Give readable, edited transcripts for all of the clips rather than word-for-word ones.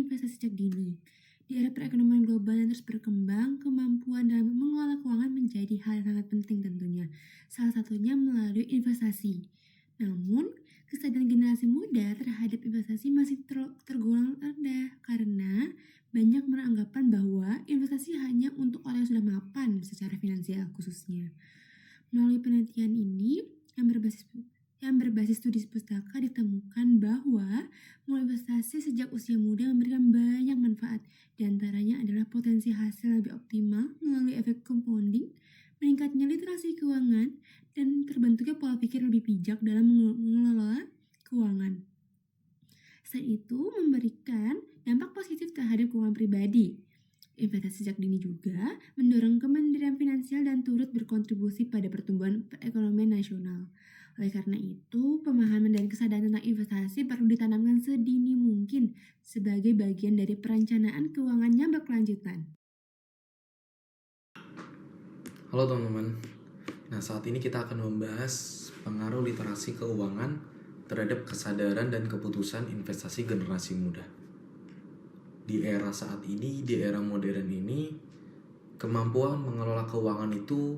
investasi sejak dini. Di era perekonomian global yang terus berkembang, kemampuan dalam mengelola keuangan menjadi hal yang sangat penting tentunya. Salah satunya melalui investasi. Namun, kesadaran generasi muda terhadap investasi masih tergolong rendah karena banyak beranggapan bahwa investasi hanya untuk orang yang sudah mapan secara finansial khususnya. Melalui penelitian ini yang berbasis studi pustaka ditemukan bahwa investasi sejak usia muda memberikan banyak manfaat. Di antaranya adalah potensi hasil lebih optimal melalui efek compounding, meningkatnya literasi keuangan, dan terbentuknya pola pikir lebih bijak dalam mengelola keuangan. Selain itu, memberikan dampak positif terhadap keuangan pribadi. Investasi sejak dini juga mendorong kemandirian finansial dan turut berkontribusi pada pertumbuhan perekonomian nasional. Oleh karena itu, pemahaman dan kesadaran tentang investasi perlu ditanamkan sedini mungkin sebagai bagian dari perencanaan keuangan yang berkelanjutan. Halo teman-teman. Nah, saat ini kita akan membahas pengaruh literasi keuangan terhadap kesadaran dan keputusan investasi generasi muda. Di era saat ini, di era modern ini, kemampuan mengelola keuangan itu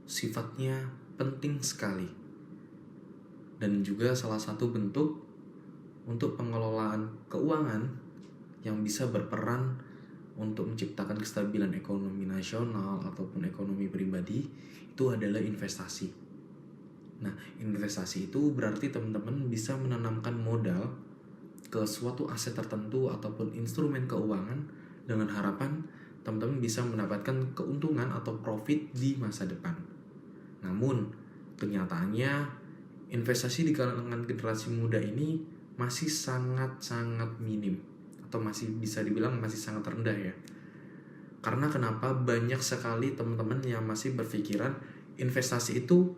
sifatnya penting sekali. Dan juga salah satu bentuk untuk pengelolaan keuangan yang bisa berperan untuk menciptakan kestabilan ekonomi nasional ataupun ekonomi pribadi itu adalah investasi. Nah, investasi itu berarti teman-teman bisa menanamkan modal ke suatu aset tertentu ataupun instrumen keuangan dengan harapan teman-teman bisa mendapatkan keuntungan atau profit di masa depan. Namun, kenyataannya investasi di kalangan generasi muda ini masih sangat-sangat minim atau masih bisa dibilang masih sangat rendah ya. Karena kenapa? Banyak sekali teman-teman yang masih berpikiran investasi itu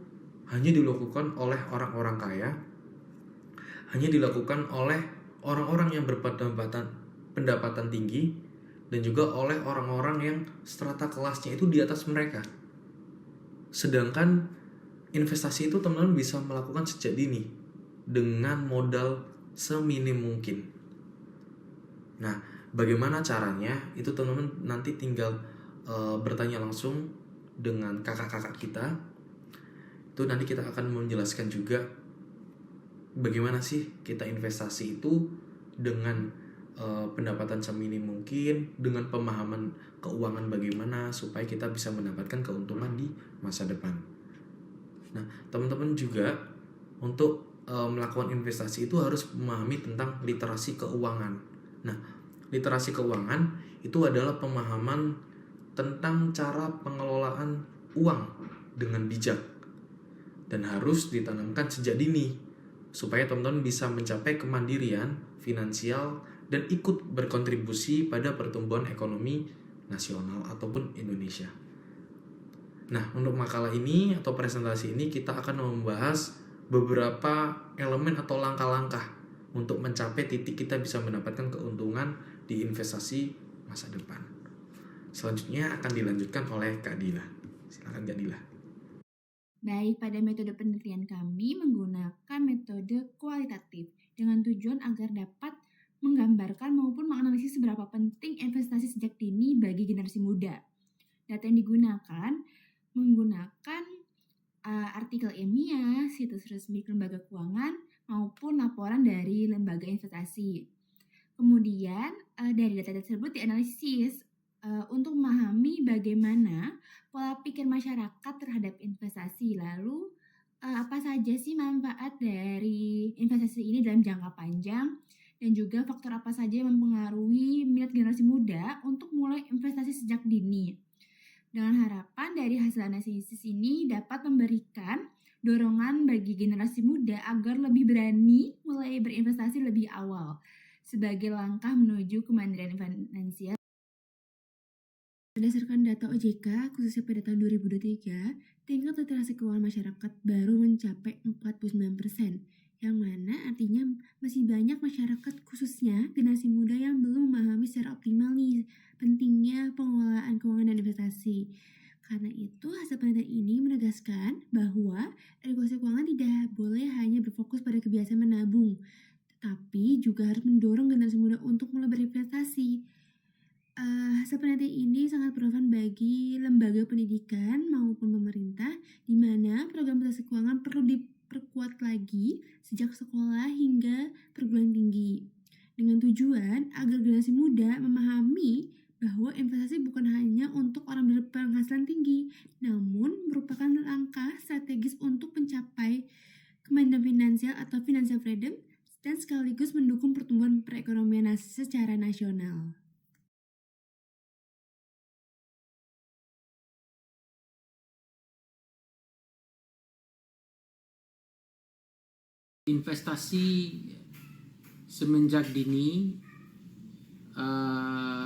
hanya dilakukan oleh orang-orang kaya, hanya dilakukan oleh orang-orang yang berpendapatan tinggi, dan juga oleh orang-orang yang strata kelasnya itu di atas mereka. Sedangkan investasi itu teman-teman bisa melakukan sejak dini dengan modal seminim mungkin. Nah, bagaimana caranya? Itu teman-teman nanti tinggal bertanya langsung dengan kakak-kakak kita. Itu nanti kita akan menjelaskan juga bagaimana sih kita investasi itu dengan pendapatan seminim mungkin, dengan pemahaman keuangan bagaimana supaya kita bisa mendapatkan keuntungan di masa depan. Nah, teman-teman juga untuk melakukan investasi itu harus memahami tentang literasi keuangan. Nah, literasi keuangan itu adalah pemahaman tentang cara pengelolaan uang dengan bijak dan harus ditanamkan sejak dini supaya teman-teman bisa mencapai kemandirian finansial dan ikut berkontribusi pada pertumbuhan ekonomi nasional ataupun Indonesia. Nah, untuk makalah ini atau presentasi ini kita akan membahas beberapa elemen atau langkah-langkah untuk mencapai titik kita bisa mendapatkan keuntungan di investasi masa depan. Selanjutnya akan dilanjutkan oleh Kak Dila. Silakan Kak Dila. Baik, pada metode penelitian kami menggunakan metode kualitatif dengan tujuan agar dapat menggambarkan maupun menganalisis seberapa penting investasi sejak dini bagi generasi muda. Data yang digunakan menggunakan artikel ilmiah, situs resmi lembaga keuangan, maupun laporan dari lembaga investasi. Kemudian dari data tersebut dianalisis untuk memahami bagaimana pola pikir masyarakat terhadap investasi. Lalu apa saja sih manfaat dari investasi ini dalam jangka panjang, dan juga faktor apa saja yang mempengaruhi minat generasi muda untuk mulai investasi sejak dini. Dengan harapan dari hasil analisis ini dapat memberikan dorongan bagi generasi muda agar lebih berani mulai berinvestasi lebih awal sebagai langkah menuju kemandirian finansial. Berdasarkan data OJK, khususnya pada tahun 2023, tingkat literasi keuangan masyarakat baru mencapai 49%, yang mana artinya masih banyak masyarakat khususnya generasi muda yang belum memahami secara optimal nih pentingnya pengelolaan keuangan dan investasi. Karena itu, hasil penelitian ini menegaskan bahwa edukasi keuangan tidak boleh hanya berfokus pada kebiasaan menabung, tapi juga harus mendorong generasi muda untuk mulai berinvestasi. Hasil penelitian ini sangat relevan bagi lembaga pendidikan maupun pemerintah, di mana program literasi keuangan perlu diperkuat lagi sejak sekolah hingga perguruan tinggi. Dengan tujuan agar generasi muda memahami bahwa investasi bukan hanya untuk orang berpenghasilan tinggi, namun merupakan langkah strategis untuk mencapai kemandirian finansial atau financial freedom dan sekaligus mendukung pertumbuhan perekonomian secara nasional. Investasi semenjak dini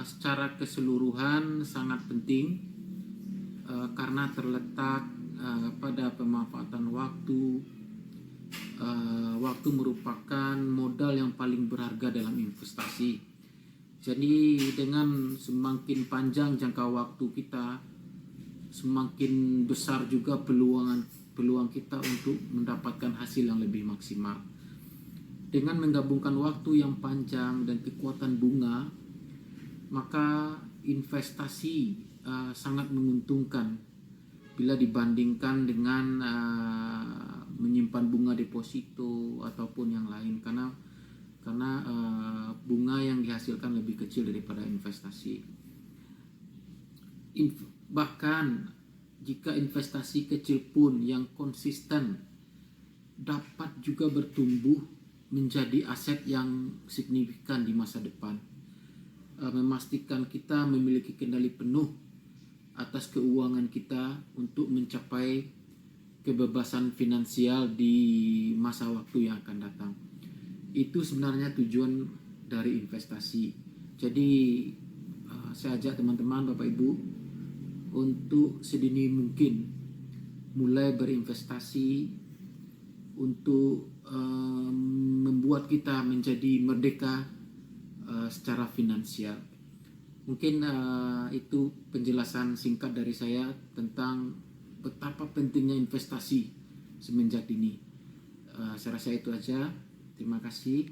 secara keseluruhan sangat penting karena terletak pada pemanfaatan waktu. Waktu merupakan modal yang paling berharga dalam investasi. Jadi dengan semakin panjang jangka waktu kita, semakin besar juga peluang kita untuk mendapatkan hasil yang lebih maksimal. Dengan menggabungkan waktu yang panjang dan kekuatan bunga, maka investasi sangat menguntungkan bila dibandingkan dengan menyimpan bunga deposito ataupun yang lain, karena bunga yang dihasilkan lebih kecil daripada investasi. Bahkan jika investasi kecil pun yang konsisten dapat juga bertumbuh menjadi aset yang signifikan di masa depan, memastikan kita memiliki kendali penuh atas keuangan kita untuk mencapai kebebasan finansial di masa waktu yang akan datang. Itu sebenarnya tujuan dari investasi. Jadi saya ajak teman-teman, Bapak Ibu, untuk sedini mungkin mulai berinvestasi untuk membuat kita menjadi merdeka secara finansial. Mungkin itu penjelasan singkat dari saya tentang betapa pentingnya investasi semenjak dini. Saya rasa itu aja. Terima kasih.